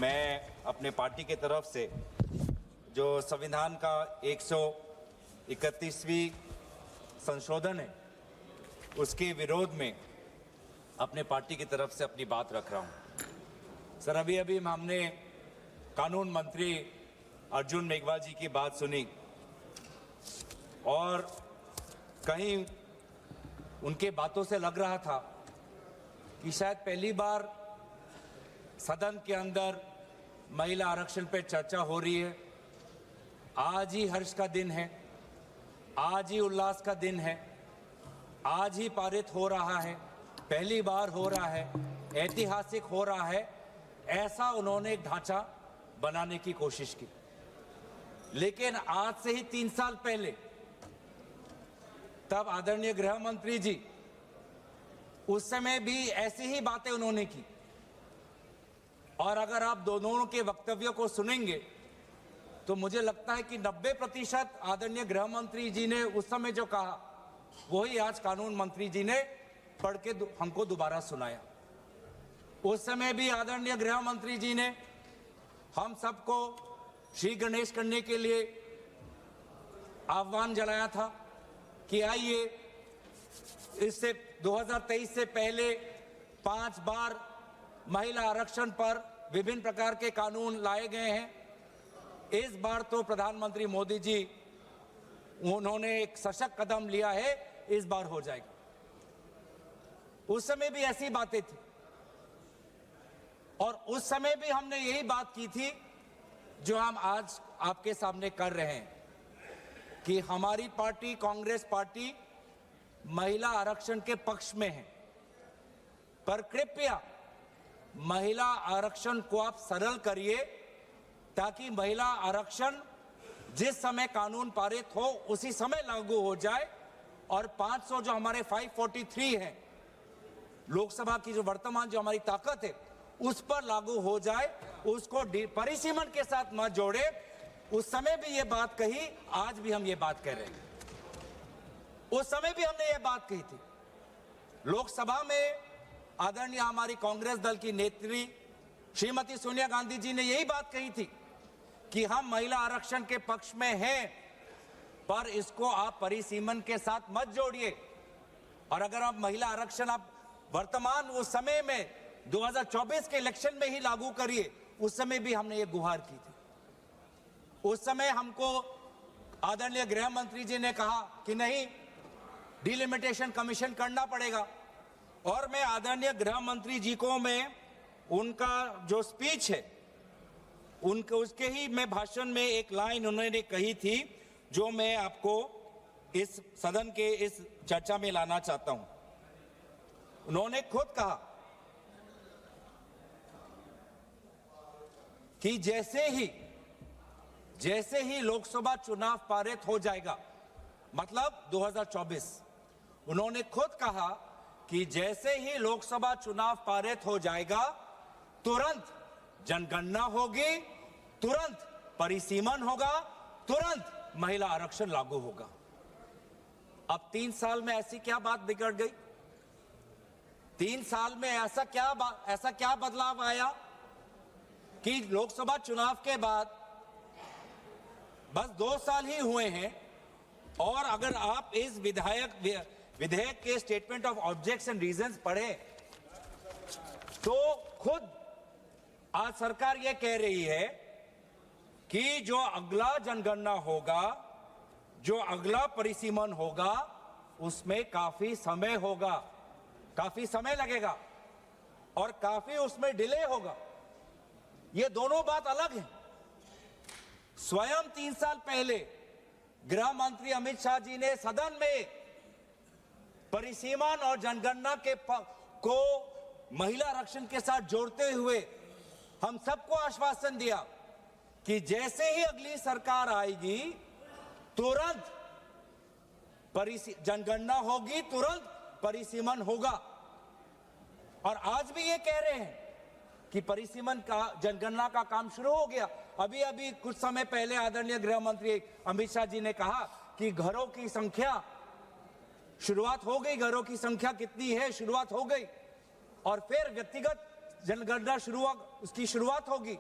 मैं अपने पार्टी के तरफ से जो संविधान का 131वीं संशोधन है उसके विरोध में अपने पार्टी की तरफ से अपनी बात रख रहा हूं। सर, अभी हमने कानून मंत्री अर्जुन मेघवाल जी की बात सुनी और कहीं उनके बातों से लग रहा था कि शायद पहली बार सदन के अंदर महिला आरक्षण पर चर्चा हो रही है। आज ही हर्ष का दिन है, आज ही उल्लास का दिन है, आज ही पारित हो रहा है, पहली बार हो रहा है, ऐतिहासिक हो रहा है, ऐसा उन्होंने एक ढांचा बनाने की कोशिश की। लेकिन आज से ही 3 साल पहले तब आदरणीय गृह मंत्री जी उस समय भी ऐसी ही बातें उन्होंने की। और अगर आप दोनों के वक्तव्यों को सुनेंगे तो मुझे लगता है कि 90% आदरणीय गृह मंत्री जी ने उस समय जो कहा वही आज कानून मंत्री जी ने पढ़ के हमको दोबारा सुनाया। उस समय भी आदरणीय गृह मंत्री जी ने हम सबको श्री गणेश करने के लिए आह्वान जलाया था कि आइए, इससे 2023 से पहले 5 बार महिला आरक्षण पर विभिन्न प्रकार के कानून लाए गए हैं। इस बार तो प्रधानमंत्री मोदी जी उन्होंने एक सशक्त कदम लिया है, इस बार हो जाएगा। उस समय भी ऐसी बातें थी और उस समय भी हमने यही बात की थी जो हम आज आपके सामने कर रहे हैं कि हमारी पार्टी कांग्रेस पार्टी महिला आरक्षण के पक्ष में है। पर कृपया महिला आरक्षण को आप सरल करिए ताकि महिला आरक्षण जिस समय कानून पारित हो उसी समय लागू हो जाए और 500 जो हमारे 543 है लोकसभा की जो वर्तमान जो हमारी ताकत है उस पर लागू हो जाए, उसको परिसीमन के साथ मत जोड़े। उस समय भी ये बात कही, आज भी हम ये बात कह रहे हैं। उस समय भी हमने ये बात कही थी। लोकसभा में आदरणीय हमारी कांग्रेस दल की नेत्री श्रीमती सोनिया गांधी जी ने यही बात कही थी कि हम महिला आरक्षण के पक्ष में हैं, पर इसको आप परिसीमन के साथ मत जोड़िए। और अगर आप महिला आरक्षण आप वर्तमान उस समय में 2024 के इलेक्शन में ही लागू करिए, उस समय भी हमने ये गुहार की थी। उस समय हमको आदरणीय गृह मंत्री जी ने कहा कि नहीं, डिलिमिटेशन कमीशन करना पड़ेगा। और मैं आदरणीय गृह मंत्री जी को मैं उनका जो स्पीच है उनके उसके ही मैं भाषण में एक लाइन उन्होंने कही थी जो मैं आपको इस सदन के इस चर्चा में लाना चाहता हूं। उन्होंने खुद कहा कि जैसे ही लोकसभा चुनाव पारित हो जाएगा, मतलब 2024, उन्होंने खुद कहा कि जैसे ही लोकसभा चुनाव पारित हो जाएगा तुरंत जनगणना होगी, तुरंत परिसीमन होगा, तुरंत महिला आरक्षण लागू होगा। अब 3 साल में ऐसी क्या बात बिगड़ गई? 3 साल में ऐसा क्या बदलाव आया कि लोकसभा चुनाव के बाद बस 2 साल ही हुए हैं और अगर आप इस विधेयक के statement of objects and reasons पढ़ें तो खुद आज सरकार यह कह रही है कि जो अगला जनगणना होगा, जो अगला परिसीमन होगा, उसमें काफी समय होगा, काफी समय लगेगा और काफी उसमें डिले होगा। ये दोनों बात अलग है। स्वयं 3 साल पहले गृह मंत्री अमित शाह जी ने सदन में परिसीमन और जनगणना को महिला आरक्षण के साथ जोड़ते हुए हम सबको आश्वासन दिया कि जैसे ही अगली सरकार आएगी तुरंत जनगणना होगी, तुरंत परिसीमन होगा। और आज भी ये कह रहे हैं कि परिसीमन का जनगणना का काम शुरू हो गया। अभी कुछ समय पहले आदरणीय गृह मंत्री अमित शाह जी ने कहा कि घरों की संख्या शुरुआत हो गई, घरों की संख्या कितनी है, शुरुआत हो गई। और फिर व्यक्तिगत जनगणना उसकी शुरुआत होगी।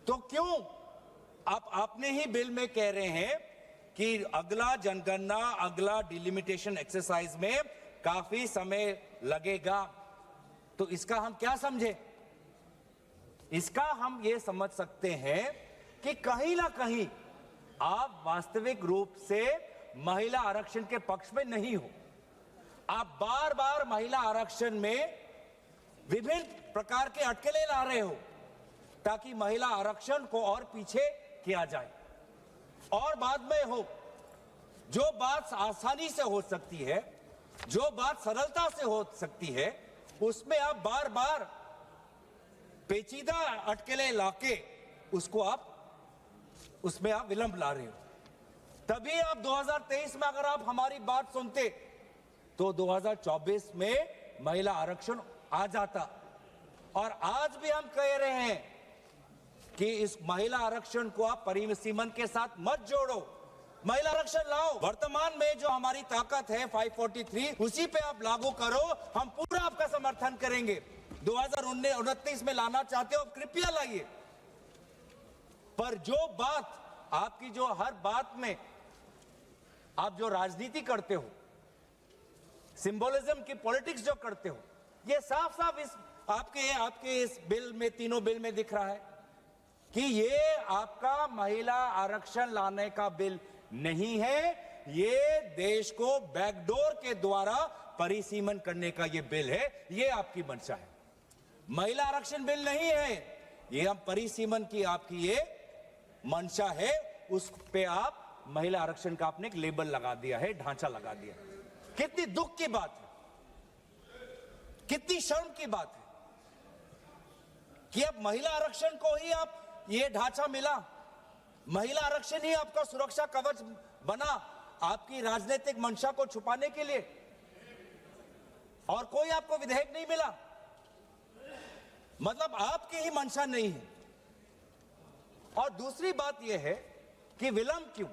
तो क्यों आपने ही बिल में कह रहे हैं कि अगला जनगणना, अगला डिलिमिटेशन एक्सरसाइज में काफी समय लगेगा। तो इसका हम क्या समझे? इसका हम ये समझ सकते हैं कि कहीं ना कहीं आप वास्तविक रूप से महिला आरक्षण के पक्ष में नहीं हो। आप बार बार महिला आरक्षण में विभिन्न प्रकार के अटकलें ला रहे हो ताकि महिला आरक्षण को और पीछे किया जाए। और बाद में हो जो बात आसानी से हो सकती है, जो बात सरलता से हो सकती है, उसमें आप बार बार पेचीदा अटकलें लाके उसमें आप विलंब ला रहे हो। तभी आप 2023 में अगर आप हमारी बात सुनते तो 2024 में महिला आरक्षण आ जाता। और आज भी हम कह रहे हैं कि इस महिला आरक्षण को आप परिसीमन के साथ मत जोड़ो, महिला आरक्षण लाओ। वर्तमान में जो हमारी ताकत है 543, उसी पे आप लागू करो। हम पूरा आपका समर्थन करेंगे। 2029 में लाना चाहते हो, कृपया लाइए। पर जो बात आपकी, जो हर बात में आप जो राजनीति करते हो, सिंबोलिज्म की पॉलिटिक्स जो करते हो, ये साफ साफ इस आपके इस बिल में, तीनों बिल में दिख रहा है कि ये आपका महिला आरक्षण लाने का बिल नहीं है। ये देश को बैकडोर के द्वारा परिसीमन करने का ये बिल है। ये आपकी मंशा है, महिला आरक्षण बिल नहीं है। ये हम परिसीमन की आपकी ये मंशा है। उस पे आप महिला आरक्षण का आपने एक लेबल लगा दिया है, ढांचा लगा दिया। कितनी दुख की बात है, कितनी शर्म की बात है कि अब महिला आरक्षण को ही आप ये ढांचा मिला, महिला आरक्षण ही आपका सुरक्षा कवच बना आपकी राजनीतिक मंशा को छुपाने के लिए, और कोई आपको विधेयक नहीं मिला। मतलब आपकी ही मंशा नहीं है। और दूसरी बात यह है कि विलंब क्यों?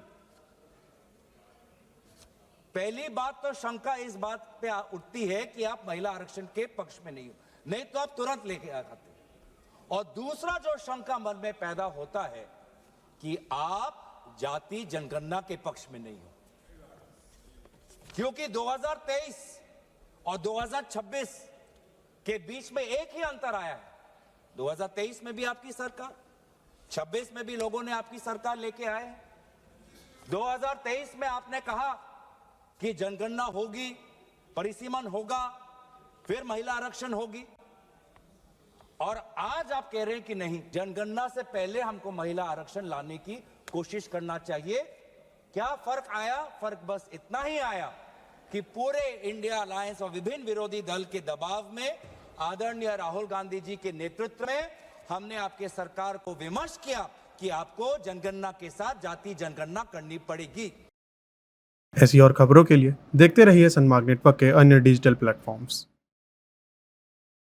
पहली बात तो शंका इस बात पे उठती है कि आप महिला आरक्षण के पक्ष में नहीं हो, नहीं तो आप तुरंत लेके आ जाते। और दूसरा जो शंका मन में पैदा होता है कि आप जाति जनगणना के पक्ष में नहीं हो, क्योंकि 2023 और 2026 के बीच में एक ही अंतर आया है। 2023 में भी आपकी सरकार, 26 में भी लोगों ने आपकी सरकार लेके आए। 2023 में आपने कहा कि जनगणना होगी, परिसीमन होगा, फिर महिला आरक्षण होगी, और आज आप कह रहे हैं कि नहीं, जनगणना से पहले हमको महिला आरक्षण लाने की कोशिश करना चाहिए। क्या फर्क आया? फर्क बस इतना ही आया कि पूरे इंडिया अलायंस और विभिन्न विरोधी दल के दबाव में आदरणीय राहुल गांधी जी के नेतृत्व में हमने आपके सरकार को विमर्श किया कि आपको जनगणना के साथ जाति जनगणना करनी पड़ेगी। ऐसी और खबरों के लिए देखते रहिए सनमार्ग नेटवर्क के अन्य डिजिटल प्लेटफॉर्म्स।